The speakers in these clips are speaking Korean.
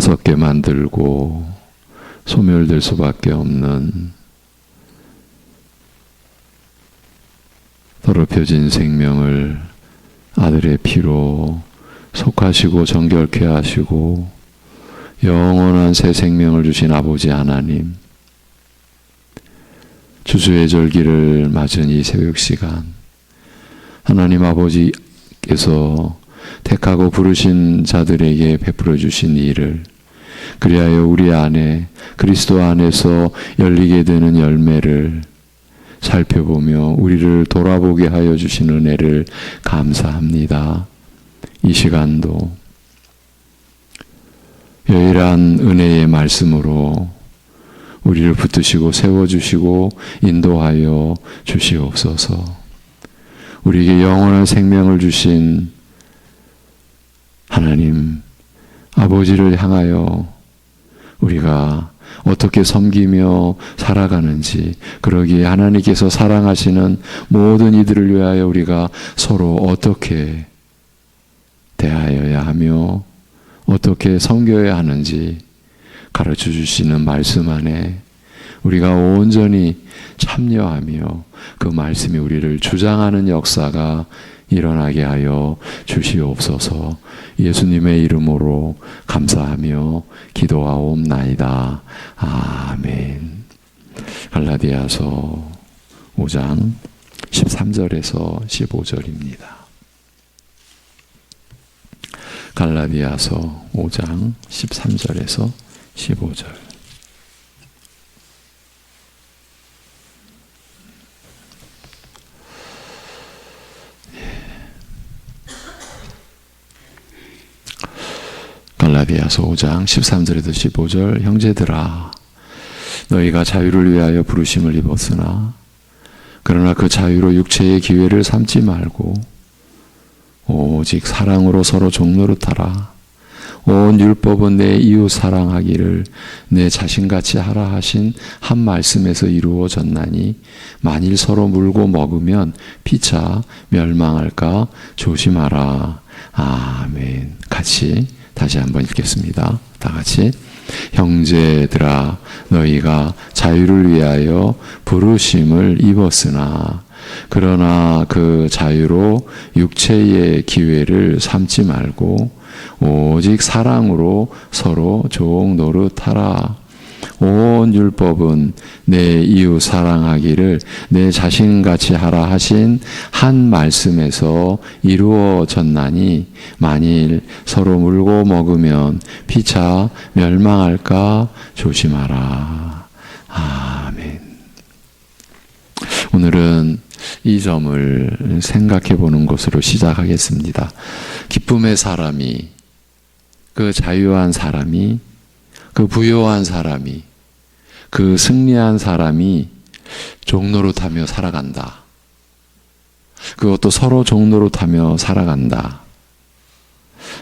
어설게 만들고 소멸될 수밖에 없는 더럽혀진 생명을 아들의 피로 속하시고 정결케 하시고 영원한 새 생명을 주신 아버지 하나님, 추수의 절기를 맞은 이 새벽 시간, 하나님 아버지께서 택하고 부르신 자들에게 베풀어 주신 일을, 그리하여 우리 안에 그리스도 안에서 열리게 되는 열매를 살펴보며 우리를 돌아보게 하여 주신 은혜를 감사합니다. 이 시간도 유일한 은혜의 말씀으로 우리를 붙드시고 세워주시고 인도하여 주시옵소서. 우리에게 영원한 생명을 주신 하나님 아버지를 향하여 우리가 어떻게 섬기며 살아가는지, 그러기에 하나님께서 사랑하시는 모든 이들을 위하여 우리가 서로 어떻게 대하여야 하며 어떻게 섬겨야 하는지 가르쳐 주시는 말씀 안에 우리가 온전히 참여하며 그 말씀이 우리를 주장하는 역사가 일어나게 하여 주시옵소서. 예수님의 이름으로 감사하며 기도하옵나이다. 아멘. 갈라디아서 5장 13절에서 15절입니다. 갈라디아서 5장 13절에서 15절. 갈라디아서 5장 13절에서 15절. 형제들아, 너희가 자유를 위하여 부르심을 입었으나 그러나 그 자유로 육체의 기회를 삼지 말고 오직 사랑으로 서로 종노릇하라. 온 율법은 내 이웃 사랑하기를 내 자신같이 하라 하신 한 말씀에서 이루어졌나니 만일 서로 물고 먹으면 피차 멸망할까 조심하라. 아멘. 같이 다시 한번 읽겠습니다. 다 같이. 형제들아, 너희가 자유를 위하여 부르심을 입었으나 그러나 그 자유로 육체의 기회를 삼지 말고 오직 사랑으로 서로 종 노릇하라. 온 율법은 내 이웃 사랑하기를 내 자신같이 하라 하신 한 말씀에서 이루어졌나니 만일 서로 물고 먹으면 피차 멸망할까 조심하라. 아멘. 오늘은 이 점을 생각해 보는 것으로 시작하겠습니다. 기쁨의 사람이, 그 자유한 사람이, 그 부요한 사람이, 그 승리한 사람이 종노릇하며 살아간다. 그것도 서로 종노릇하며 살아간다.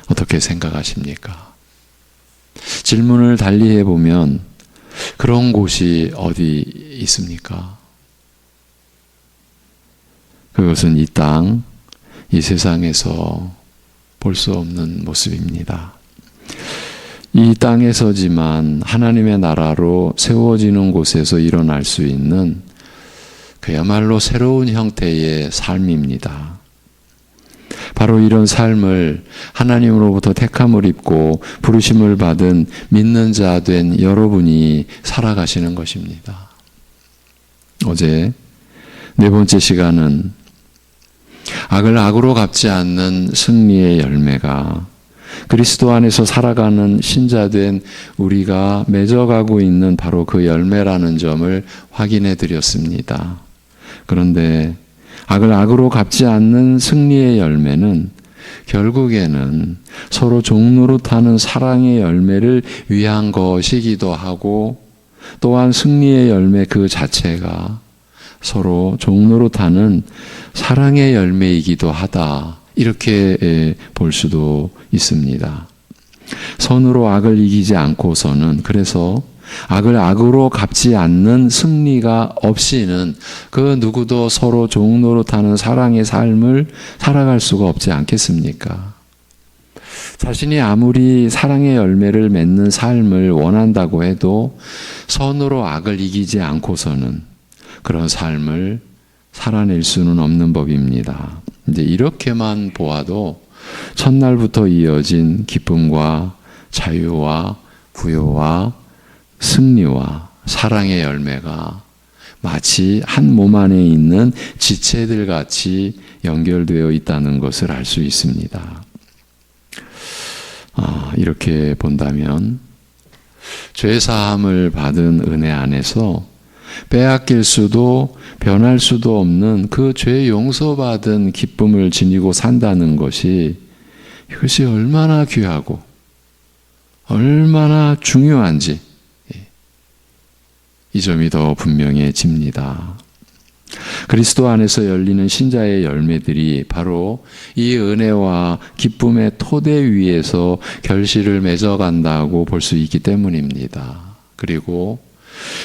어떻게 생각하십니까? 질문을 달리 해보면 그런 곳이 어디 있습니까? 그것은 이 땅, 이 세상에서 볼 수 없는 모습입니다. 이 땅에서지만 하나님의 나라로 세워지는 곳에서 일어날 수 있는 그야말로 새로운 형태의 삶입니다. 바로 이런 삶을 하나님으로부터 택함을 입고 부르심을 받은 믿는 자 된 여러분이 살아가시는 것입니다. 어제 네 번째 시간은 악을 악으로 갚지 않는 승리의 열매가 그리스도 안에서 살아가는 신자된 우리가 맺어가고 있는 바로 그 열매라는 점을 확인해 드렸습니다. 그런데 악을 악으로 갚지 않는 승리의 열매는 결국에는 서로 종노릇하는 사랑의 열매를 위한 것이기도 하고, 또한 승리의 열매 그 자체가 서로 종노릇하는 사랑의 열매이기도 하다. 이렇게 볼 수도 있습니다. 선으로 악을 이기지 않고서는, 그래서 악을 악으로 갚지 않는 승리가 없이는 그 누구도 서로 종노릇하는 사랑의 삶을 살아갈 수가 없지 않겠습니까? 자신이 아무리 사랑의 열매를 맺는 삶을 원한다고 해도 선으로 악을 이기지 않고서는 그런 삶을 살아낼 수는 없는 법입니다. 이제 이렇게만 보아도 첫날부터 이어진 기쁨과 자유와 부요와 승리와 사랑의 열매가 마치 한 몸 안에 있는 지체들 같이 연결되어 있다는 것을 알 수 있습니다. 이렇게 본다면 죄사함을 받은 은혜 안에서 빼앗길 수도 변할 수도 없는 그 죄 용서받은 기쁨을 지니고 산다는 것이 이것이 얼마나 귀하고 얼마나 중요한지 이 점이 더 분명해집니다. 그리스도 안에서 열리는 신자의 열매들이 바로 이 은혜와 기쁨의 토대 위에서 결실을 맺어간다고 볼 수 있기 때문입니다. 그리고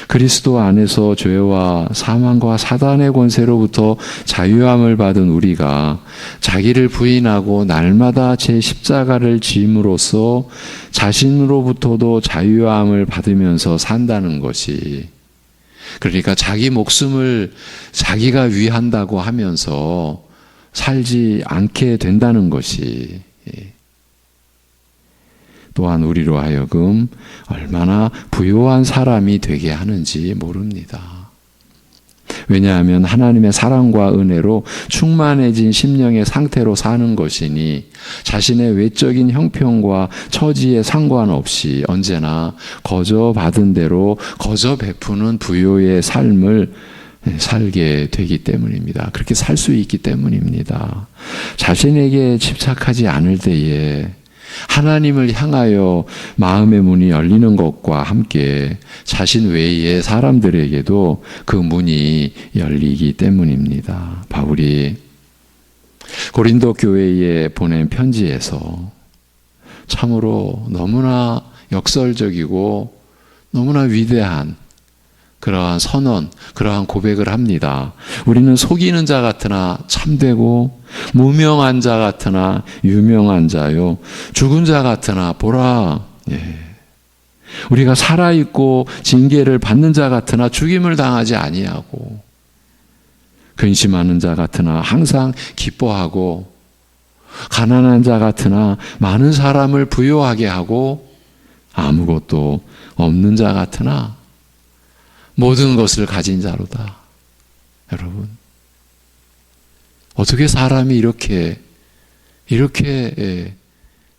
그리스도 안에서 죄와 사망과 사단의 권세로부터 자유함을 받은 우리가 자기를 부인하고 날마다 제 십자가를 짐으로써 자신으로부터도 자유함을 받으면서 산다는 것이, 그러니까 자기 목숨을 자기가 위한다고 하면서 살지 않게 된다는 것이 또한 우리로 하여금 얼마나 부요한 사람이 되게 하는지 모릅니다. 왜냐하면 하나님의 사랑과 은혜로 충만해진 심령의 상태로 사는 것이니 자신의 외적인 형편과 처지에 상관없이 언제나 거저 받은 대로 거저 베푸는 부요의 삶을 살게 되기 때문입니다. 그렇게 살 수 있기 때문입니다. 자신에게 집착하지 않을 때에 하나님을 향하여 마음의 문이 열리는 것과 함께 자신 외의 사람들에게도 그 문이 열리기 때문입니다. 바울이 고린도 교회에 보낸 편지에서 참으로 너무나 역설적이고 너무나 위대한 그러한 선언, 그러한 고백을 합니다. 우리는 속이는 자 같으나 참되고 무명한 자 같으나 유명한 자요, 죽은 자 같으나 보라. 우리가 살아있고 징계를 받는 자 같으나 죽임을 당하지 아니하고, 근심하는 자 같으나 항상 기뻐하고, 가난한 자 같으나 많은 사람을 부요하게 하고, 아무것도 없는 자 같으나 모든 것을 가진 자로다. 여러분, 어떻게 사람이 이렇게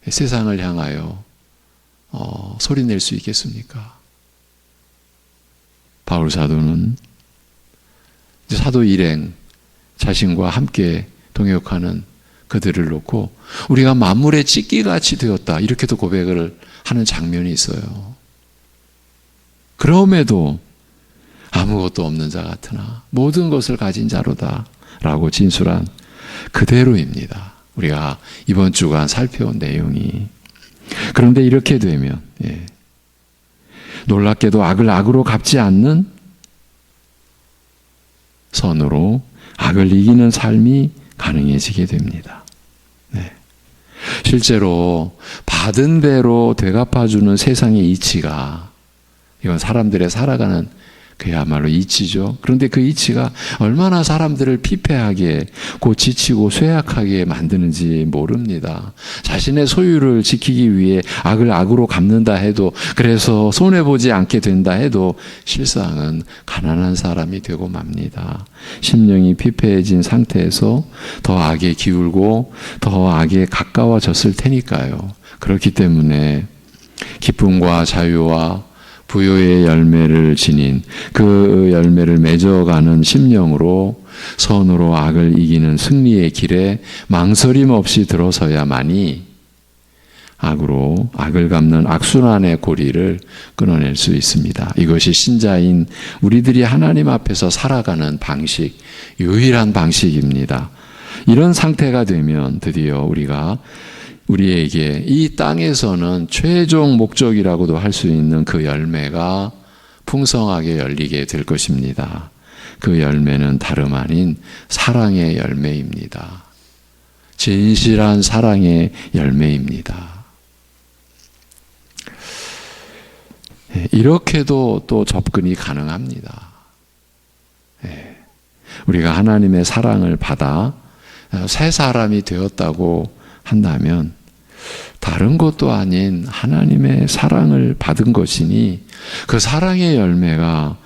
세상을 향하여 소리낼 수 있겠습니까? 바울 사도는 사도 일행 자신과 함께 동역하는 그들을 놓고 우리가 만물의 찢기같이 되었다, 이렇게도 고백을 하는 장면이 있어요. 그럼에도 아무것도 없는 자 같으나 모든 것을 가진 자로다 라고 진술한 그대로입니다. 우리가 이번 주간 살펴온 내용이. 그런데 이렇게 되면 놀랍게도 악을 악으로 갚지 않는 선으로 악을 이기는 삶이 가능해지게 됩니다. 실제로 받은 대로 되갚아주는 세상의 이치가, 이건 사람들의 살아가는 그야말로 이치죠. 그런데 그 이치가 얼마나 사람들을 피폐하게, 곧 지치고 쇠약하게 만드는지 모릅니다. 자신의 소유를 지키기 위해 악을 악으로 갚는다 해도, 그래서 손해보지 않게 된다 해도 실상은 가난한 사람이 되고 맙니다. 심령이 피폐해진 상태에서 더 악에 기울고 더 악에 가까워졌을 테니까요. 그렇기 때문에 기쁨과 자유와 부요의 열매를 지닌 그 열매를 맺어가는 심령으로 선으로 악을 이기는 승리의 길에 망설임 없이 들어서야만이 악을 갚는 악순환의 고리를 끊어낼 수 있습니다. 이것이 신자인 우리들이 하나님 앞에서 살아가는 방식, 유일한 방식입니다. 이런 상태가 되면 드디어 우리에게 이 땅에서는 최종 목적이라고도 할 수 있는 그 열매가 풍성하게 열리게 될 것입니다. 그 열매는 다름 아닌 사랑의 열매입니다. 진실한 사랑의 열매입니다. 이렇게도 또 접근이 가능합니다. 예. 우리가 하나님의 사랑을 받아 새 사람이 되었다고 한다면 다른 것도 아닌 하나님의 사랑을 받은 것이니 그 사랑의 열매가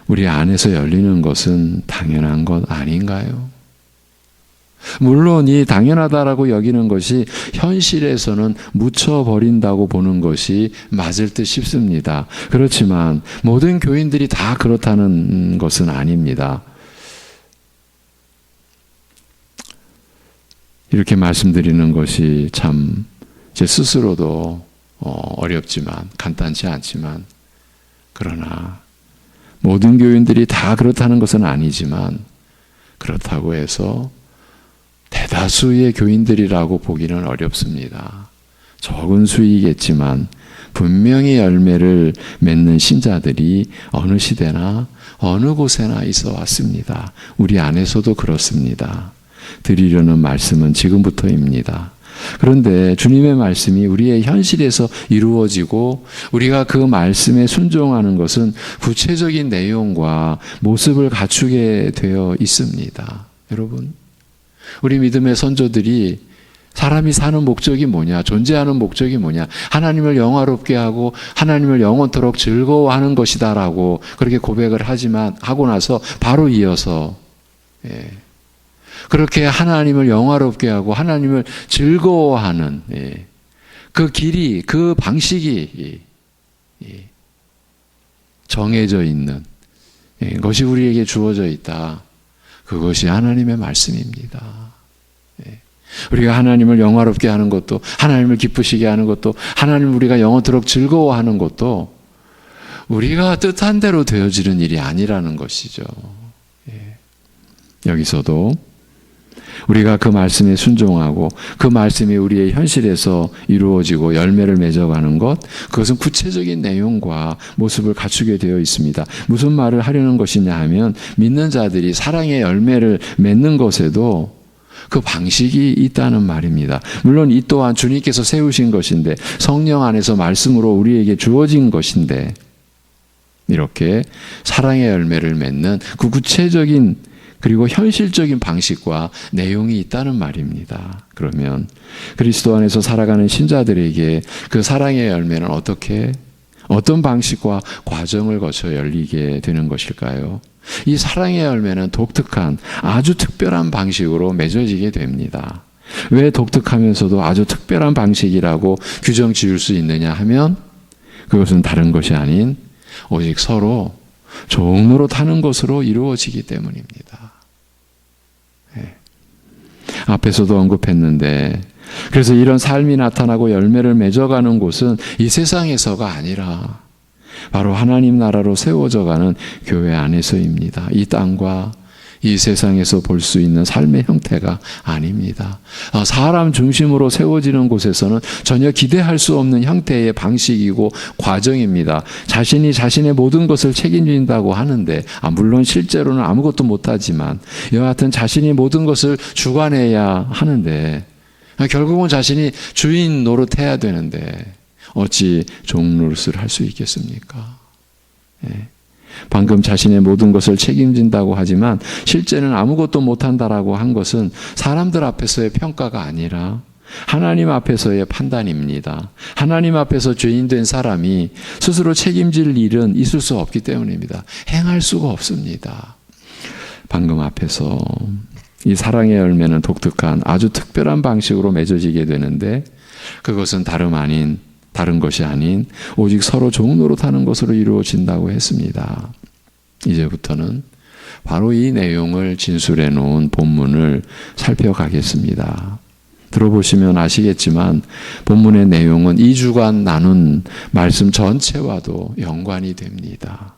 우리 안에서 열리는 것은 당연한 것 아닌가요? 물론 이 당연하다라고 여기는 것이 현실에서는 묻혀버린다고 보는 것이 맞을 듯 싶습니다. 그렇지만 모든 교인들이 다 그렇다는 것은 아닙니다. 이렇게 말씀드리는 것이 참 제 스스로도 어렵지만 간단치 않지만 그러나 모든 교인들이 다 그렇다는 것은 아니지만 그렇다고 해서 대다수의 교인들이라고 보기는 어렵습니다. 적은 수이겠지만 분명히 열매를 맺는 신자들이 어느 시대나 어느 곳에나 있어 왔습니다. 우리 안에서도 그렇습니다. 드리려는 말씀은 지금부터입니다. 그런데 주님의 말씀이 우리의 현실에서 이루어지고 우리가 그 말씀에 순종하는 것은 구체적인 내용과 모습을 갖추게 되어 있습니다. 여러분, 우리 믿음의 선조들이 사람이 사는 목적이 뭐냐, 존재하는 목적이 뭐냐, 하나님을 영화롭게 하고 하나님을 영원토록 즐거워하는 것이다라고 그렇게 고백을 하고 나서 바로 이어서 그렇게 하나님을 영화롭게 하고 하나님을 즐거워하는 그 길이, 그 방식이 정해져 있는 것이 우리에게 주어져 있다. 그것이 하나님의 말씀입니다. 우리가 하나님을 영화롭게 하는 것도, 하나님을 기쁘시게 하는 것도, 하나님을 우리가 영원토록 즐거워하는 것도 우리가 뜻한 대로 되어지는 일이 아니라는 것이죠. 여기서도 우리가 그 말씀에 순종하고 그 말씀이 우리의 현실에서 이루어지고 열매를 맺어가는 것, 그것은 구체적인 내용과 모습을 갖추게 되어 있습니다. 무슨 말을 하려는 것이냐 하면 믿는 자들이 사랑의 열매를 맺는 것에도 그 방식이 있다는 말입니다. 물론 이 또한 주님께서 세우신 것인데 성령 안에서 말씀으로 우리에게 주어진 것인데 이렇게 사랑의 열매를 맺는 그 구체적인 그리고 현실적인 방식과 내용이 있다는 말입니다. 그러면 그리스도 안에서 살아가는 신자들에게 그 사랑의 열매는 어떤 방식과 과정을 거쳐 열리게 되는 것일까요? 이 사랑의 열매는 독특한 아주 특별한 방식으로 맺어지게 됩니다. 왜 독특하면서도 아주 특별한 방식이라고 규정 지을 수 있느냐 하면 그것은 다른 것이 아닌 오직 서로 종로로 타는 것으로 이루어지기 때문입니다. 앞에서도 언급했는데 그래서 이런 삶이 나타나고 열매를 맺어가는 곳은 이 세상에서가 아니라 바로 하나님 나라로 세워져가는 교회 안에서입니다. 이 땅과 이 세상에서 볼 수 있는 삶의 형태가 아닙니다. 사람 중심으로 세워지는 곳에서는 전혀 기대할 수 없는 형태의 방식이고 과정입니다. 자신이 자신의 모든 것을 책임진다고 하는데 물론 실제로는 아무것도 못하지만 여하튼 자신이 모든 것을 주관해야 하는데 결국은 자신이 주인 노릇해야 되는데 어찌 종 노릇을 할 수 있겠습니까? 방금 자신의 모든 것을 책임진다고 하지만 실제는 아무것도 못한다라고 한 것은 사람들 앞에서의 평가가 아니라 하나님 앞에서의 판단입니다. 하나님 앞에서 죄인된 사람이 스스로 책임질 일은 있을 수 없기 때문입니다. 행할 수가 없습니다. 방금 앞에서 이 사랑의 열매는 독특한 아주 특별한 방식으로 맺어지게 되는데 그것은 다른 것이 아닌 오직 서로 종노릇하는 것으로 이루어진다고 했습니다. 이제부터는 바로 이 내용을 진술해 놓은 본문을 살펴가겠습니다. 들어보시면 아시겠지만 본문의 내용은 2주간 나눈 말씀 전체와도 연관이 됩니다.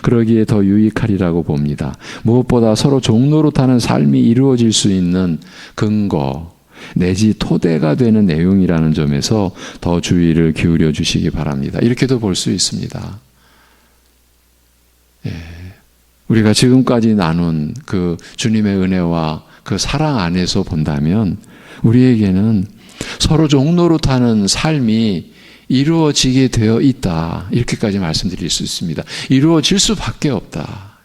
그러기에 더 유익하리라고 봅니다. 무엇보다 서로 종노릇하는 삶이 이루어질 수 있는 근거 내지 토대가 되는 내용이라는 점에서 더 주의를 기울여 주시기 바랍니다. 이렇게도 볼 수 있습니다. 우리가 지금까지 나눈 그 주님의 은혜와 그 사랑 안에서 본다면 우리에게는 서로 종노릇하는 삶이 이루어지게 되어 있다. 이렇게까지 말씀드릴 수 있습니다. 이루어질 수밖에 없다.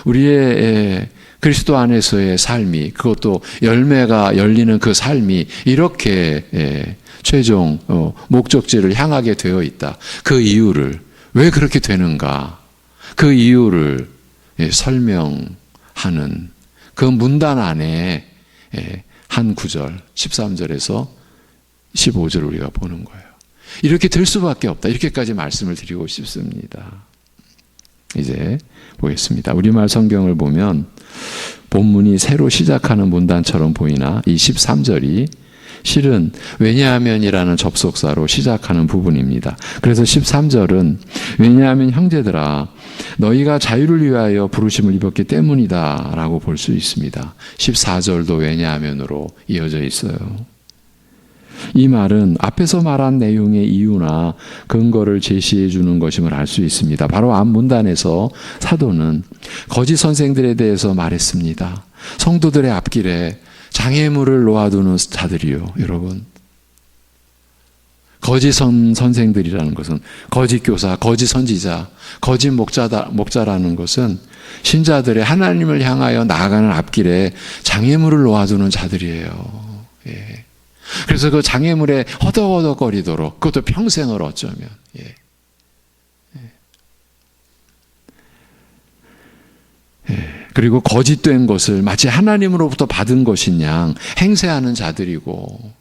우리의 그리스도 안에서의 삶이, 그것도 열매가 열리는 그 삶이 이렇게 최종 목적지를 향하게 되어 있다. 그 이유를, 왜 그렇게 되는가, 그 이유를 설명하는 그 문단 안에 한 구절 13절에서 15절을 우리가 보는 거예요. 이렇게 될 수밖에 없다. 이렇게까지 말씀을 드리고 싶습니다. 이제 보겠습니다. 우리말 성경을 보면 본문이 새로 시작하는 문단처럼 보이나 이 13절이 실은 왜냐하면이라는 접속사로 시작하는 부분입니다. 그래서 13절은 왜냐하면 형제들아 너희가 자유를 위하여 부르심을 입었기 때문이다 라고 볼 수 있습니다. 14절도 왜냐하면으로 이어져 있어요. 이 말은 앞에서 말한 내용의 이유나 근거를 제시해 주는 것임을 알 수 있습니다. 바로 앞 문단에서 사도는 거짓 선생들에 대해서 말했습니다. 성도들의 앞길에 장애물을 놓아두는 자들이요. 여러분, 거짓 선생들이라는 것은 거짓 교사, 거짓 선지자, 거짓 목자라는 것은 신자들의 하나님을 향하여 나아가는 앞길에 장애물을 놓아두는 자들이에요. 그래서 그 장애물에 허덕허덕거리도록, 그것도 평생을 어쩌면, 그리고 거짓된 것을 마치 하나님으로부터 받은 것인 양 행세하는 자들이고,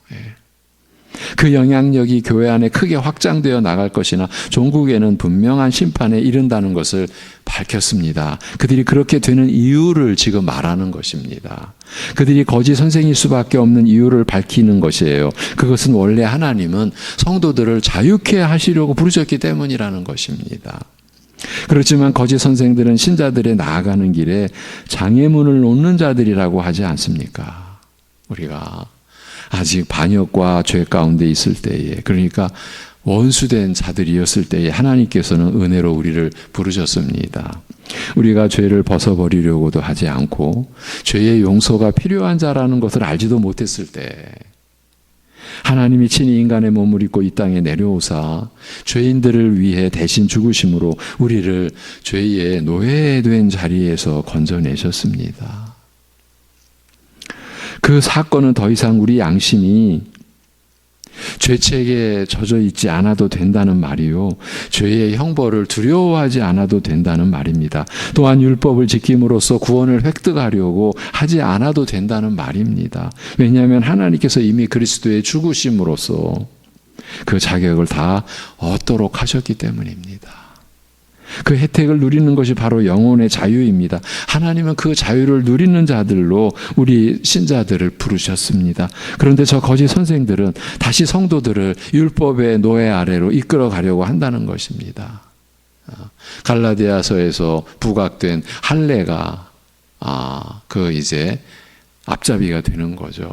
그 영향력이 교회 안에 크게 확장되어 나갈 것이나 종국에는 분명한 심판에 이른다는 것을 밝혔습니다. 그들이 그렇게 되는 이유를 지금 말하는 것입니다. 그들이 거짓 선생일 수밖에 없는 이유를 밝히는 것이에요. 그것은 원래 하나님은 성도들을 자유케 하시려고 부르셨기 때문이라는 것입니다. 그렇지만 거짓 선생들은 신자들의 나아가는 길에 장애물을 놓는 자들이라고 하지 않습니까? 우리가 아직 반역과 죄 가운데 있을 때에, 그러니까 원수된 자들이었을 때에 하나님께서는 은혜로 우리를 부르셨습니다. 우리가 죄를 벗어버리려고도 하지 않고 죄의 용서가 필요한 자라는 것을 알지도 못했을 때 하나님이 친히 인간의 몸을 입고 이 땅에 내려오사 죄인들을 위해 대신 죽으심으로 우리를 죄의 노예된 자리에서 건져내셨습니다. 그 사건은 더 이상 우리 양심이 죄책에 젖어 있지 않아도 된다는 말이요, 죄의 형벌을 두려워하지 않아도 된다는 말입니다. 또한 율법을 지킴으로써 구원을 획득하려고 하지 않아도 된다는 말입니다. 왜냐하면 하나님께서 이미 그리스도의 죽으심으로써 그 자격을 다 얻도록 하셨기 때문입니다. 그 혜택을 누리는 것이 바로 영혼의 자유입니다. 하나님은 그 자유를 누리는 자들로 우리 신자들을 부르셨습니다. 그런데 저 거짓 선생들은 다시 성도들을 율법의 노예 아래로 이끌어 가려고 한다는 것입니다. 갈라디아서에서 부각된 할례가 그 이제 앞잡이가 되는 거죠.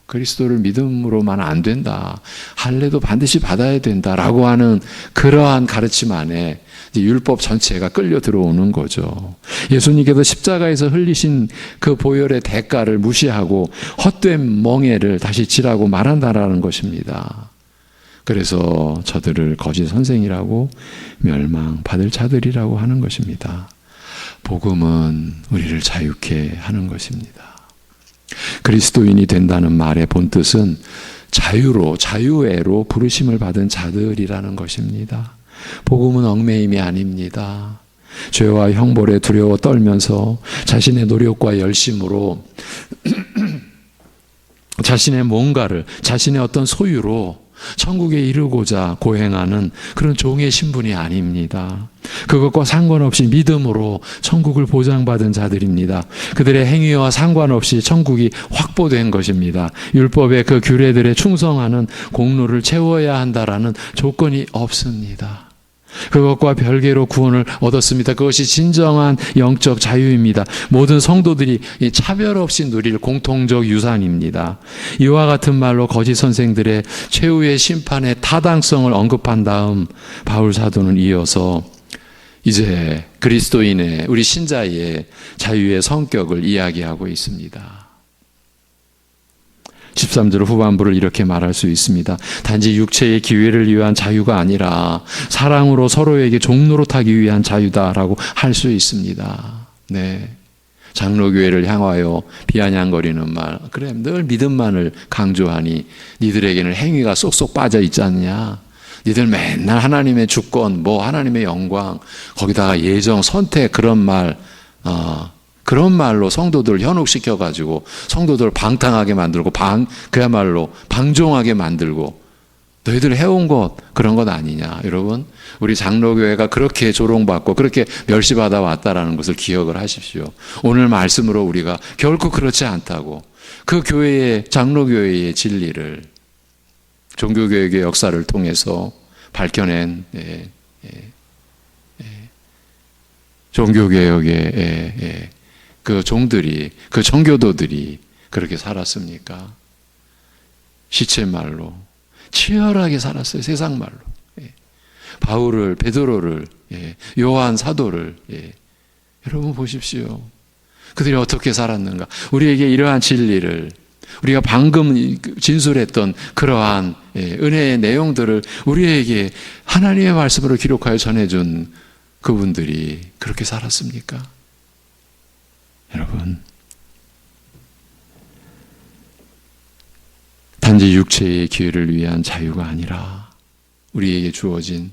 그리스도를 믿음으로만 안 된다, 할례도 반드시 받아야 된다라고 하는 그러한 가르침 안에 율법 전체가 끌려 들어오는 거죠. 예수님께서 십자가에서 흘리신 그 보혈의 대가를 무시하고 헛된 멍에를 다시 지라고 말한다라는 것입니다. 그래서 저들을 거짓 선생이라고 멸망받을 자들이라고 하는 것입니다. 복음은 우리를 자유케 하는 것입니다. 그리스도인이 된다는 말의 본뜻은 자유애로 부르심을 받은 자들이라는 것입니다. 복음은 얽매임이 아닙니다. 죄와 형벌에 두려워 떨면서 자신의 노력과 열심으로 자신의 뭔가를, 자신의 어떤 소유로 천국에 이르고자 고행하는 그런 종의 신분이 아닙니다. 그것과 상관없이 믿음으로 천국을 보장받은 자들입니다. 그들의 행위와 상관없이 천국이 확보된 것입니다. 율법의 그 규례들에 충성하는 공로를 채워야 한다라는 조건이 없습니다. 그것과 별개로 구원을 얻었습니다. 그것이 진정한 영적 자유입니다. 모든 성도들이 차별 없이 누릴 공통적 유산입니다. 이와 같은 말로 거짓 선생들의 최후의 심판의 타당성을 언급한 다음 바울 사도는 이어서 이제 그리스도인의, 우리 신자의 자유의 성격을 이야기하고 있습니다. 13절 후반부를 이렇게 말할 수 있습니다. 단지 육체의 기회를 위한 자유가 아니라 사랑으로 서로에게 종노릇하기 위한 자유다라고 할 수 있습니다. 네. 장로교회를 향하여 비아냥거리는 말, 그래 늘 믿음만을 강조하니 니들에게는 행위가 쏙쏙 빠져 있지 않냐. 니들 맨날 하나님의 주권, 하나님의 영광, 거기다가 예정, 선택 그런 말로 성도들을 현혹시켜가지고 성도들을 방탕하게 만들고 그야말로 방종하게 만들고 너희들 해온 것 그런 것 아니냐. 여러분, 우리 장로교회가 그렇게 조롱받고 그렇게 멸시받아 왔다라는 것을 기억을 하십시오. 오늘 말씀으로 우리가 결코 그렇지 않다고, 그 교회의 장로교회의 진리를 종교개혁의 역사를 통해서 밝혀낸 종교개혁의 그 종들이, 그 종교도들이 그렇게 살았습니까? 시체말로 치열하게 살았어요. 세상 말로. 바울을, 베드로를, 요한 사도를, 여러분 보십시오. 그들이 어떻게 살았는가. 우리에게 이러한 진리를, 우리가 방금 진술했던 그러한 은혜의 내용들을 우리에게 하나님의 말씀으로 기록하여 전해준 그분들이 그렇게 살았습니까? 여러분, 단지 육체의 기회를 위한 자유가 아니라 우리에게 주어진,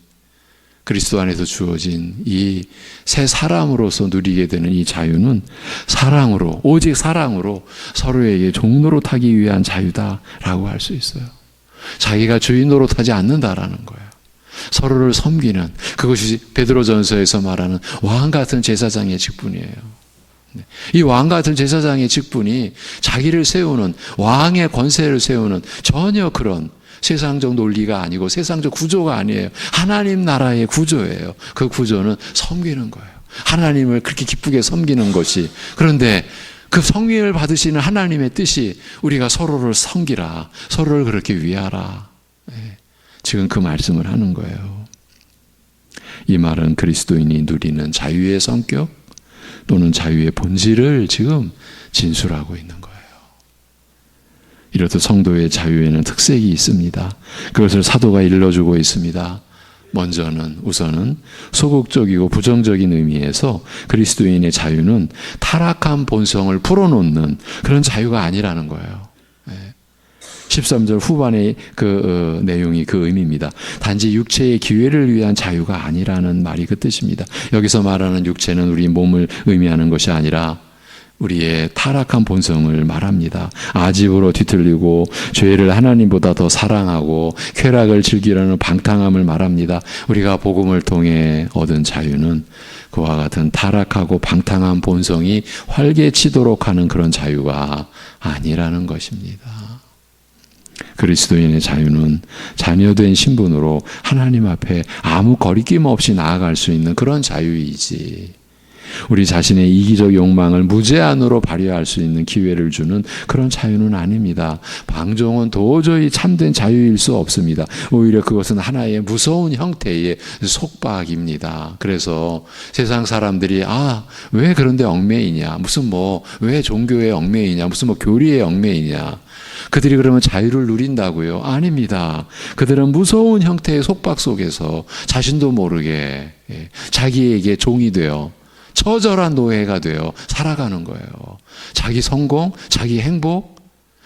그리스도 안에서 주어진 이 새 사람으로서 누리게 되는 이 자유는 사랑으로, 오직 사랑으로 서로에게 종노릇하기 위한 자유다라고 할 수 있어요. 자기가 주인 노릇하지 않는다라는 거예요. 서로를 섬기는, 그것이 베드로전서에서 말하는 왕 같은 제사장의 직분이에요. 이 왕 같은 제사장의 직분이 자기를 세우는, 왕의 권세를 세우는 전혀 그런 세상적 논리가 아니고 세상적 구조가 아니에요. 하나님 나라의 구조예요. 그 구조는 섬기는 거예요. 하나님을 그렇게 기쁘게 섬기는 것이. 그런데 그 성령을 받으시는 하나님의 뜻이 우리가 서로를 섬기라, 서로를 그렇게 위하라. 지금 그 말씀을 하는 거예요. 이 말은 그리스도인이 누리는 자유의 성격 또는 자유의 본질을 지금 진술하고 있는 거예요. 이렇듯 성도의 자유에는 특색이 있습니다. 그것을 사도가 일러주고 있습니다. 우선은 소극적이고 부정적인 의미에서 그리스도인의 자유는 타락한 본성을 풀어놓는 그런 자유가 아니라는 거예요. 13절 후반의 그 내용이 그 의미입니다. 단지 육체의 기회를 위한 자유가 아니라는 말이 그 뜻입니다. 여기서 말하는 육체는 우리 몸을 의미하는 것이 아니라 우리의 타락한 본성을 말합니다. 아집으로 뒤틀리고 죄를 하나님보다 더 사랑하고 쾌락을 즐기려는 방탕함을 말합니다. 우리가 복음을 통해 얻은 자유는 그와 같은 타락하고 방탕한 본성이 활개치도록 하는 그런 자유가 아니라는 것입니다. 그리스도인의 자유는 자녀된 신분으로 하나님 앞에 아무 거리낌 없이 나아갈 수 있는 그런 자유이지, 우리 자신의 이기적 욕망을 무제한으로 발휘할 수 있는 기회를 주는 그런 자유는 아닙니다. 방종은 도저히 참된 자유일 수 없습니다. 오히려 그것은 하나의 무서운 형태의 속박입니다. 그래서 세상 사람들이 왜 그런데 얽매이냐, 왜 종교에 얽매이냐, 교리에 얽매이냐, 그들이 그러면 자유를 누린다고요? 아닙니다. 그들은 무서운 형태의 속박 속에서 자신도 모르게 자기에게 종이 되어 처절한 노예가 되어 살아가는 거예요. 자기 성공, 자기 행복,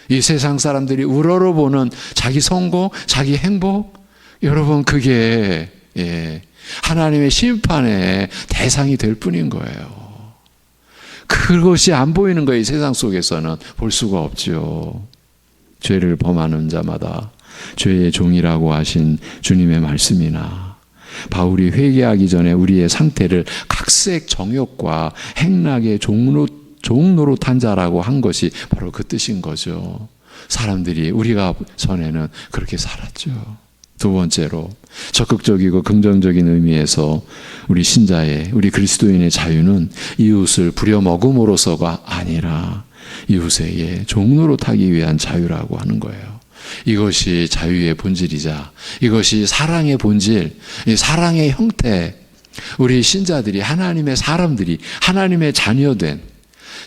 이 세상 사람들이 우러러보는 자기 성공, 자기 행복, 여러분 그게 하나님의 심판의 대상이 될 뿐인 거예요. 그것이 안 보이는 거예요. 이 세상 속에서는 볼 수가 없죠. 죄를 범하는 자마다 죄의 종이라고 하신 주님의 말씀이나 바울이 회개하기 전에 우리의 상태를 각색 정욕과 행락의 종노릇한 자라고 한 것이 바로 그 뜻인 거죠. 사람들이, 우리가 전에는 그렇게 살았죠. 두 번째로, 적극적이고 긍정적인 의미에서 우리 신자의, 우리 그리스도인의 자유는 이웃을 부려먹음으로서가 아니라 이웃에게 종노릇하기 위한 자유라고 하는 거예요. 이것이 자유의 본질이자, 이것이 사랑의 본질, 이 사랑의 형태, 우리 신자들이, 하나님의 사람들이, 하나님의 자녀된,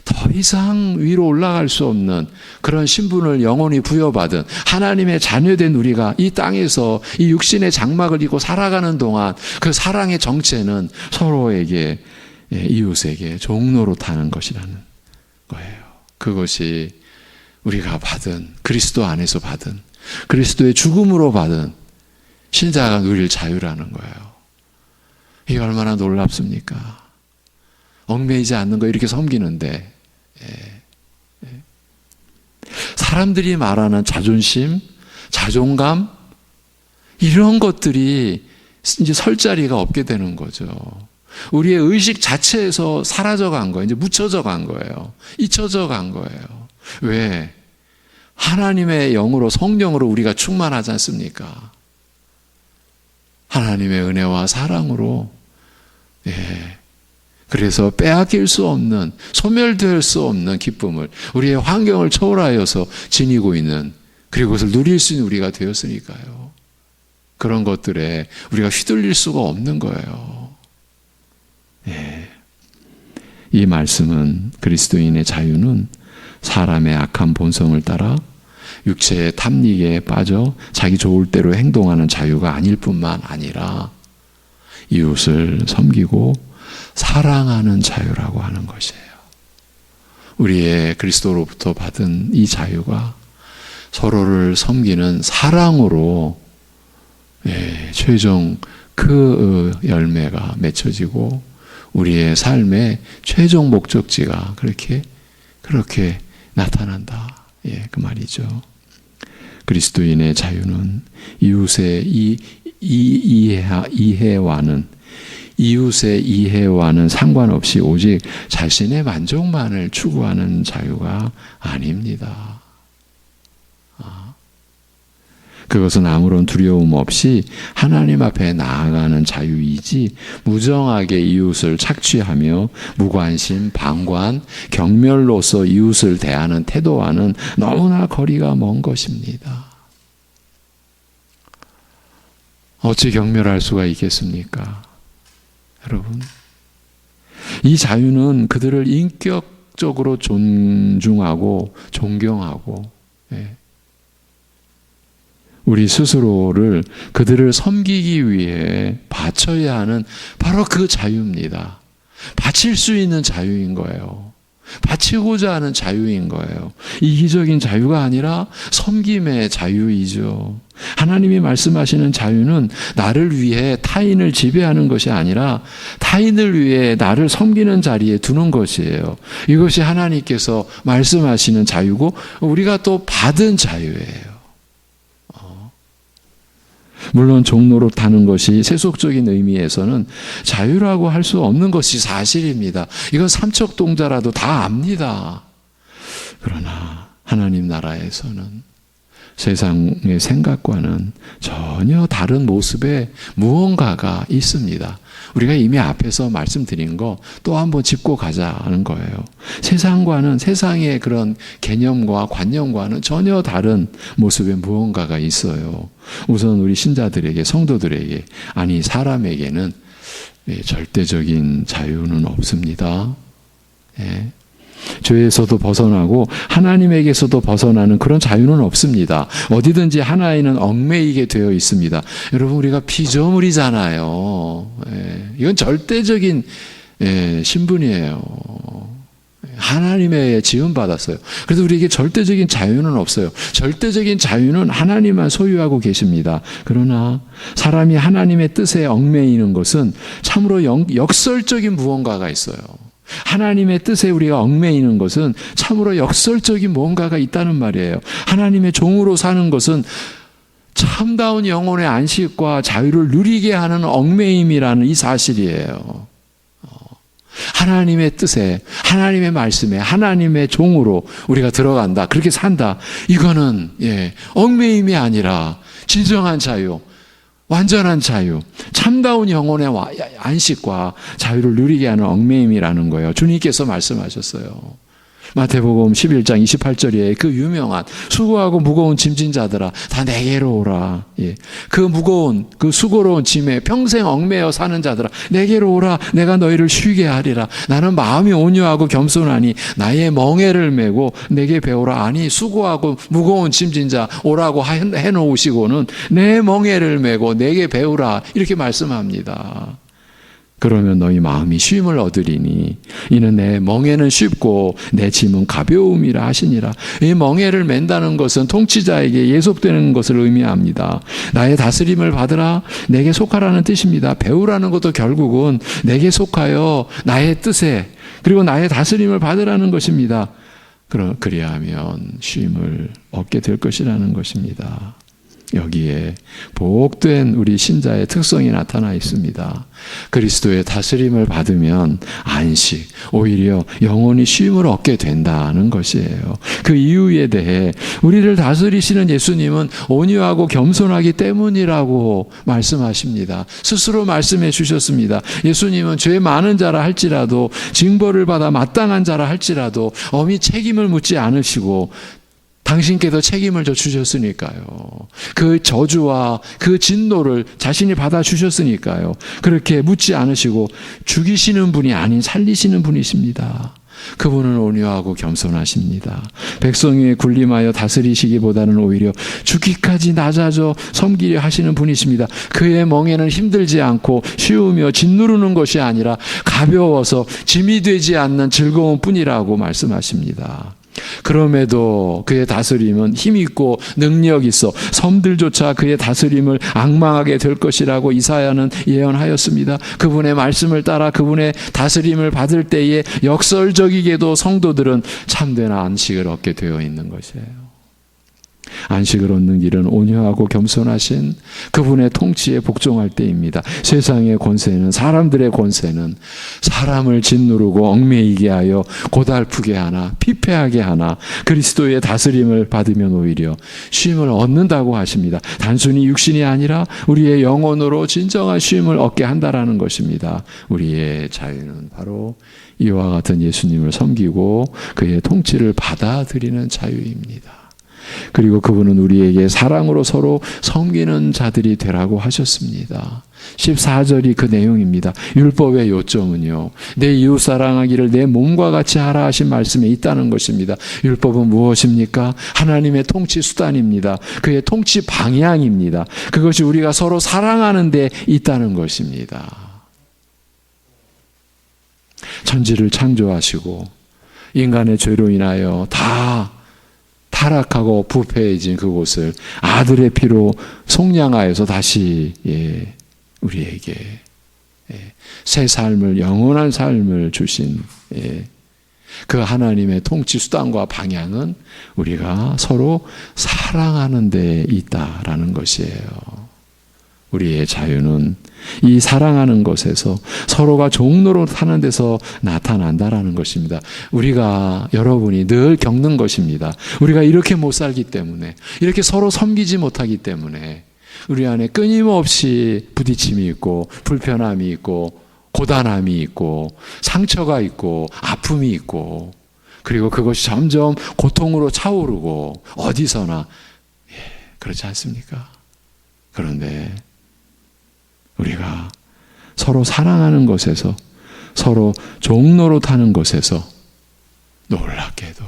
더 이상 위로 올라갈 수 없는 그런 신분을 영원히 부여받은 하나님의 자녀된 우리가 이 땅에서 이 육신의 장막을 입고 살아가는 동안 그 사랑의 정체는 서로에게, 이웃에게 종노릇하는 것이라는 거예요. 그것이 우리가 받은, 그리스도 안에서 받은, 그리스도의 죽음으로 받은 신자가 누릴 자유라는 거예요. 이게 얼마나 놀랍습니까? 얽매이지 않는 거 이렇게 섬기는데, 사람들이 말하는 자존심, 자존감, 이런 것들이 이제 설 자리가 없게 되는 거죠. 우리의 의식 자체에서 사라져 간 거예요. 이제 묻혀져 간 거예요. 잊혀져 간 거예요. 왜? 하나님의 영으로, 성령으로 우리가 충만하지 않습니까? 하나님의 은혜와 사랑으로, 그래서 빼앗길 수 없는, 소멸될 수 없는 기쁨을, 우리의 환경을 초월하여서 지니고 있는, 그리고 그것을 누릴 수 있는 우리가 되었으니까요. 그런 것들에 우리가 휘둘릴 수가 없는 거예요. 이 말씀은, 그리스도인의 자유는 사람의 악한 본성을 따라 육체의 탐닉에 빠져 자기 좋을 대로 행동하는 자유가 아닐 뿐만 아니라 이웃을 섬기고 사랑하는 자유라고 하는 것이에요. 우리의 그리스도로부터 받은 이 자유가 서로를 섬기는 사랑으로 최종 그 열매가 맺혀지고 우리의 삶의 최종 목적지가 그렇게 나타난다. 그 말이죠. 그리스도인의 자유는 이웃의 이해와는 상관없이 오직 자신의 만족만을 추구하는 자유가 아닙니다. 그것은 아무런 두려움 없이 하나님 앞에 나아가는 자유이지 무정하게 이웃을 착취하며 무관심, 방관, 경멸로서 이웃을 대하는 태도와는 너무나 거리가 먼 것입니다. 어찌 경멸할 수가 있겠습니까? 여러분, 이 자유는 그들을 인격적으로 존중하고 존경하고 우리 스스로를 그들을 섬기기 위해 바쳐야 하는 바로 그 자유입니다. 바칠 수 있는 자유인 거예요. 바치고자 하는 자유인 거예요. 이기적인 자유가 아니라 섬김의 자유이죠. 하나님이 말씀하시는 자유는 나를 위해 타인을 지배하는 것이 아니라 타인을 위해 나를 섬기는 자리에 두는 것이에요. 이것이 하나님께서 말씀하시는 자유고 우리가 또 받은 자유예요. 물론 종노릇하는 것이 세속적인 의미에서는 자유라고 할 수 없는 것이 사실입니다. 이건 삼척동자라도 다 압니다. 그러나 하나님 나라에서는 세상의 생각과는 전혀 다른 모습의 무언가가 있습니다. 우리가 이미 앞에서 말씀드린 거 또 한번 짚고 가자는 거예요. 세상과는, 세상의 그런 개념과 관념과는 전혀 다른 모습의 무언가가 있어요. 우선 우리 신자들에게, 성도들에게, 아니 사람에게는 절대적인 자유는 없습니다. 죄에서도 벗어나고 하나님에게서도 벗어나는 그런 자유는 없습니다. 어디든지 하나에는 얽매이게 되어 있습니다. 여러분, 우리가 피조물이잖아요. 이건 절대적인 신분이에요. 하나님의 지음받았어요. 그래서 우리에게 절대적인 자유는 없어요. 절대적인 자유는 하나님만 소유하고 계십니다. 그러나 사람이 하나님의 뜻에 얽매이는 것은 참으로 역설적인 무언가가 있어요. 하나님의 뜻에 우리가 얽매이는 것은 참으로 역설적인 무언가가 있다는 말이에요. 하나님의 종으로 사는 것은 참다운 영혼의 안식과 자유를 누리게 하는 얽매임이라는 이 사실이에요. 하나님의 뜻에, 하나님의 말씀에, 하나님의 종으로 우리가 들어간다, 그렇게 산다. 이거는 얽매임이 아니라 진정한 자유, 완전한 자유, 참다운 영혼의 안식과 자유를 누리게 하는 얽매임이라는 거예요. 주님께서 말씀하셨어요. 마태복음 11장 28절에 그 유명한 수고하고 무거운 짐진 자들아 다 내게로 오라. 예. 그 무거운 그 수고로운 짐에 평생 얽매여 사는 자들아 내게로 오라. 내가 너희를 쉬게 하리라. 나는 마음이 온유하고 겸손하니 나의 멍에를 메고 내게 배우라. 아니 수고하고 무거운 짐진 자 오라고 해놓으시고는 내 멍에를 메고 내게 배우라 이렇게 말씀합니다. 그러면 너희 마음이 쉼을 얻으리니 이는 내 멍에는 쉽고 내 짐은 가벼움이라 하시니라. 이 멍에를 맨다는 것은 통치자에게 예속되는 것을 의미합니다. 나의 다스림을 받으라 내게 속하라는 뜻입니다. 배우라는 것도 결국은 내게 속하여 나의 뜻에 그리고 나의 다스림을 받으라는 것입니다. 그리하면 쉼을 얻게 될 것이라는 것입니다. 여기에 복된 우리 신자의 특성이 나타나 있습니다. 그리스도의 다스림을 받으면 안식, 오히려 영원히 쉼을 얻게 된다는 것이에요. 그 이유에 대해 우리를 다스리시는 예수님은 온유하고 겸손하기 때문이라고 말씀하십니다. 스스로 말씀해 주셨습니다. 예수님은 죄 많은 자라 할지라도 징벌을 받아 마땅한 자라 할지라도 엄히 책임을 묻지 않으시고 당신께서 책임을 져 주셨으니까요. 그 저주와 그 진노를 자신이 받아 주셨으니까요. 그렇게 묻지 않으시고 죽이시는 분이 아닌 살리시는 분이십니다. 그분은 온유하고 겸손하십니다. 백성에 군림하여 다스리시기보다는 오히려 죽기까지 낮아져 섬기려 하시는 분이십니다. 그의 멍에는 힘들지 않고 쉬우며 짓누르는 것이 아니라 가벼워서 짐이 되지 않는 즐거운 뿐이라고 말씀하십니다. 그럼에도 그의 다스림은 힘있고 능력 있어 섬들조차 그의 다스림을 앙망하게 될 것이라고 이사야는 예언하였습니다. 그분의 말씀을 따라 그분의 다스림을 받을 때에 역설적이게도 성도들은 참된 안식을 얻게 되어 있는 것이에요. 안식을 얻는 길은 온유하고 겸손하신 그분의 통치에 복종할 때입니다. 세상의 권세는 사람들의 권세는 사람을 짓누르고 얽매이게 하여 고달프게 하나 피폐하게 하나 그리스도의 다스림을 받으면 오히려 쉼을 얻는다고 하십니다. 단순히 육신이 아니라 우리의 영혼으로 진정한 쉼을 얻게 한다라는 것입니다. 우리의 자유는 바로 이와 같은 예수님을 섬기고 그의 통치를 받아들이는 자유입니다. 그리고 그분은 우리에게 사랑으로 서로 섬기는 자들이 되라고 하셨습니다. 14절이 그 내용입니다. 율법의 요점은요, 내 이웃 사랑하기를 내 몸과 같이 하라 하신 말씀에 있다는 것입니다. 율법은 무엇입니까? 하나님의 통치 수단입니다. 그의 통치 방향입니다. 그것이 우리가 서로 사랑하는 데 있다는 것입니다. 천지를 창조하시고 인간의 죄로 인하여 다 타락하고 부패해진 그곳을 아들의 피로 속량하여서 다시 우리에게 새 삶을 영원한 삶을 주신 그 하나님의 통치 수단과 방향은 우리가 서로 사랑하는 데 있다라는 것이에요. 우리의 자유는 이 사랑하는 것에서 서로가 종노릇하는 데서 나타난다라는 것입니다. 우리가 여러분이 늘 겪는 것입니다. 우리가 이렇게 못 살기 때문에 이렇게 서로 섬기지 못하기 때문에 우리 안에 끊임없이 부딪힘이 있고 불편함이 있고 고단함이 있고 상처가 있고 아픔이 있고 그리고 그것이 점점 고통으로 차오르고 어디서나 그렇지 않습니까? 그런데 우리가 서로 사랑하는 것에서 서로 종노릇하는 것에서 놀랍게도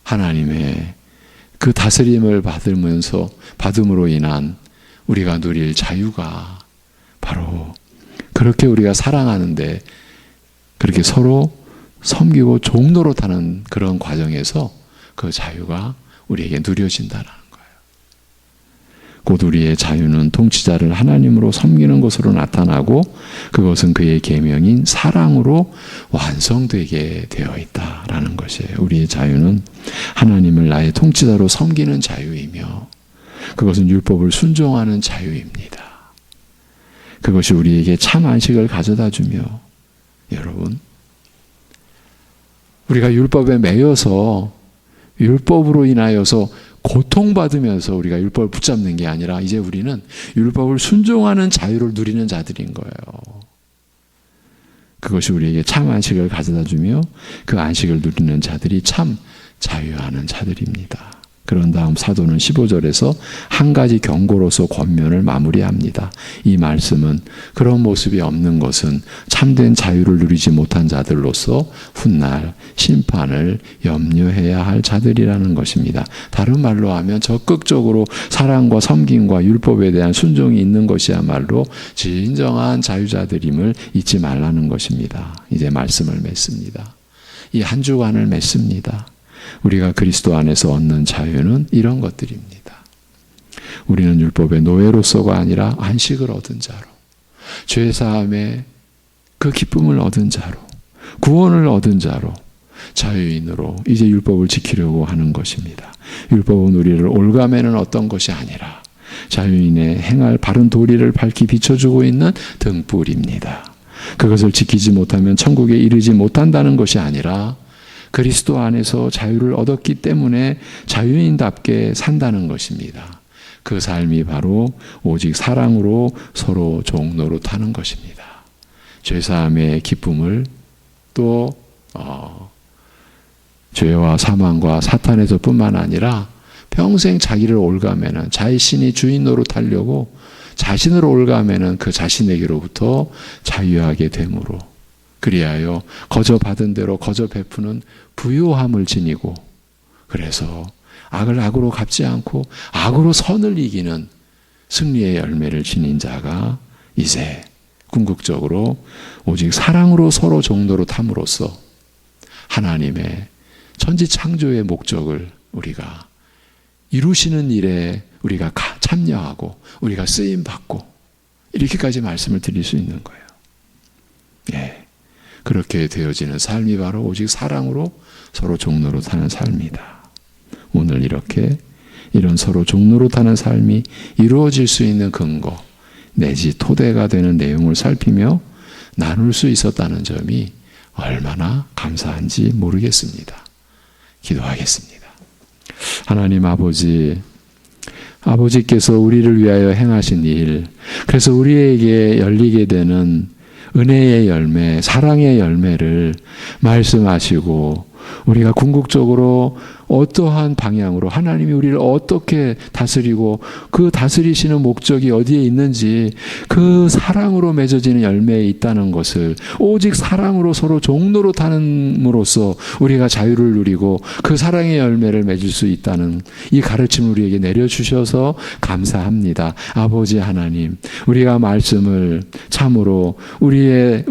하나님의 그 다스림을 받음으로 인한 우리가 누릴 자유가 바로 그렇게 우리가 사랑하는데 그렇게 서로 섬기고 종노릇하는 그런 과정에서 그 자유가 우리에게 누려진다는 곧 우리의 자유는 통치자를 하나님으로 섬기는 것으로 나타나고 그것은 그의 계명인 사랑으로 완성되게 되어 있다라는 것이에요. 우리의 자유는 하나님을 나의 통치자로 섬기는 자유이며 그것은 율법을 순종하는 자유입니다. 그것이 우리에게 참 안식을 가져다 주며 여러분 우리가 율법에 매여서 율법으로 인하여서 고통받으면서 우리가 율법을 붙잡는 게 아니라 이제 우리는 율법을 순종하는 자유를 누리는 자들인 거예요. 그것이 우리에게 참 안식을 가져다 주며 그 안식을 누리는 자들이 참 자유하는 자들입니다. 그런 다음 사도는 15절에서 한 가지 경고로서 권면을 마무리합니다. 이 말씀은 그런 모습이 없는 것은 참된 자유를 누리지 못한 자들로서 훗날 심판을 염려해야 할 자들이라는 것입니다. 다른 말로 하면 적극적으로 사랑과 섬김과 율법에 대한 순종이 있는 것이야말로 진정한 자유자들임을 잊지 말라는 것입니다. 이제 말씀을 맺습니다. 이 한 주간을 맺습니다. 우리가 그리스도 안에서 얻는 자유는 이런 것들입니다. 우리는 율법의 노예로서가 아니라 안식을 얻은 자로, 죄사함의 그 기쁨을 얻은 자로, 구원을 얻은 자로, 자유인으로 이제 율법을 지키려고 하는 것입니다. 율법은 우리를 올가매는 어떤 것이 아니라 자유인의 행할 바른 도리를 밝히 비춰주고 있는 등불입니다. 그것을 지키지 못하면 천국에 이르지 못한다는 것이 아니라 그리스도 안에서 자유를 얻었기 때문에 자유인답게 산다는 것입니다. 그 삶이 바로 오직 사랑으로 서로 종노릇하는 것입니다. 죄사함의 기쁨을 또 죄와 사망과 사탄에서뿐만 아니라 평생 자기를 올가매는 자신이 주인 노릇하려고 자신을 올가매는 그 자신에게로부터 자유하게 되므로 그리하여 거저 받은 대로 거저 베푸는 부요함을 지니고 그래서 악을 악으로 갚지 않고 악으로 선을 이기는 승리의 열매를 지닌 자가 이제 궁극적으로 오직 사랑으로 서로 종로로 탐으로써 하나님의 천지창조의 목적을 우리가 이루시는 일에 우리가 참여하고 우리가 쓰임받고 이렇게까지 말씀을 드릴 수 있는 거예요. 예. 그렇게 되어지는 삶이 바로 오직 사랑으로 서로 종로로 타는 삶이다. 오늘 이렇게 이런 서로 종로로 타는 삶이 이루어질 수 있는 근거 내지 토대가 되는 내용을 살피며 나눌 수 있었다는 점이 얼마나 감사한지 모르겠습니다. 기도하겠습니다. 하나님 아버지께서 우리를 위하여 행하신 일, 그래서 우리에게 열리게 되는 은혜의 열매, 사랑의 열매를 말씀하시고 우리가 궁극적으로 어떠한 방향으로 하나님이 우리를 어떻게 다스리고 그 다스리시는 목적이 어디에 있는지 그 사랑으로 맺어지는 열매에 있다는 것을 오직 사랑으로 서로 종로로 타는으로써 우리가 자유를 누리고 그 사랑의 열매를 맺을 수 있다는 이 가르침을 우리에게 내려주셔서 감사합니다. 아버지 하나님, 우리가 말씀을 참으로 우리의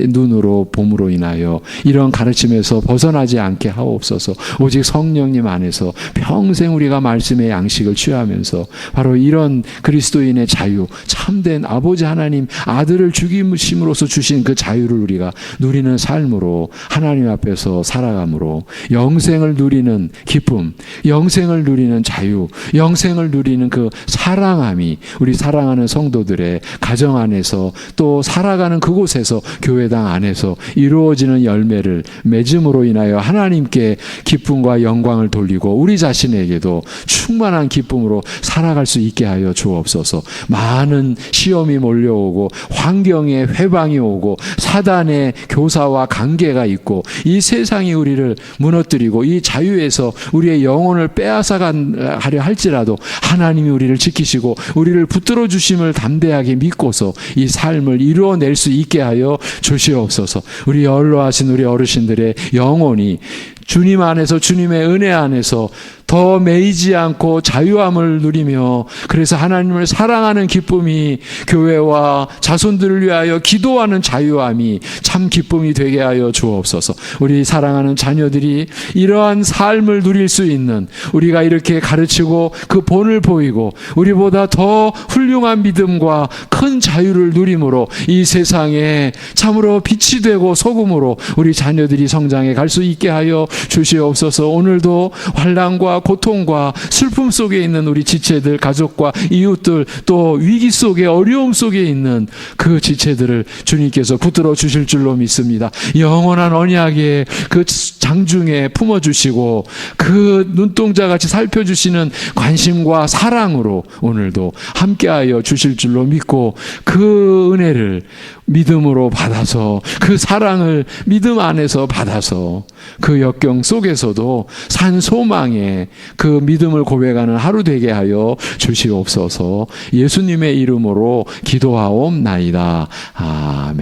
눈으로 봄으로 인하여 이런 가르침에서 벗어나지 않게 하옵소서. 오직 성령님 안에서 평생 우리가 말씀의 양식을 취하면서 바로 이런 그리스도인의 자유, 참된 아버지 하나님 아들을 죽이심으로써 주신 그 자유를 우리가 누리는 삶으로 하나님 앞에서 살아감으로 영생을 누리는 기쁨, 영생을 누리는 자유, 영생을 누리는 그 사랑함이 우리 사랑하는 성도들의 가정 안에서 또 살아가는 그곳에서 교회당 안에서 이루어지는 열매를 맺음으로 인하여 하나님께 기쁨과 영광을 돌리고 우리 자신에게도 충만한 기쁨으로 살아갈 수 있게 하여 주옵소서. 많은 시험이 몰려오고 환경에 회방이 오고 사단의 교사와 관계가 있고 이 세상이 우리를 무너뜨리고 이 자유에서 우리의 영혼을 빼앗아가려 할지라도 하나님이 우리를 지키시고 우리를 붙들어 주심을 담대하게 믿고서 이 삶을 이루어낼 수 있게 하여 주시옵소서. 우리 연로하신 우리 어르신들의 영혼이 주님 안에서 주님의 은혜 안에서 더 매이지 않고 자유함을 누리며 그래서 하나님을 사랑하는 기쁨이 교회와 자손들을 위하여 기도하는 자유함이 참 기쁨이 되게 하여 주옵소서. 우리 사랑하는 자녀들이 이러한 삶을 누릴 수 있는 우리가 이렇게 가르치고 그 본을 보이고 우리보다 더 훌륭한 믿음과 큰 자유를 누림으로 이 세상에 참으로 빛이 되고 소금으로 우리 자녀들이 성장해 갈 수 있게 하여 주시옵소서. 오늘도 환난과 아픔과 고통과 슬픔 속에 있는 우리 지체들, 가족과 이웃들, 또 위기 속에 어려움 속에 있는 그 지체들을 주님께서 붙들어 주실 줄로 믿습니다. 영원한 언약의 그 장중에 품어주시고 그 눈동자같이 살펴주시는 관심과 사랑으로 오늘도 함께하여 주실 줄로 믿고 그 은혜를 믿음으로 받아서 그 사랑을 믿음 안에서 받아서 그 역경 속에서도 산 소망의 그 믿음을 고백하는 하루 되게 하여 주시옵소서. 예수님의 이름으로 기도하옵나이다. 아멘.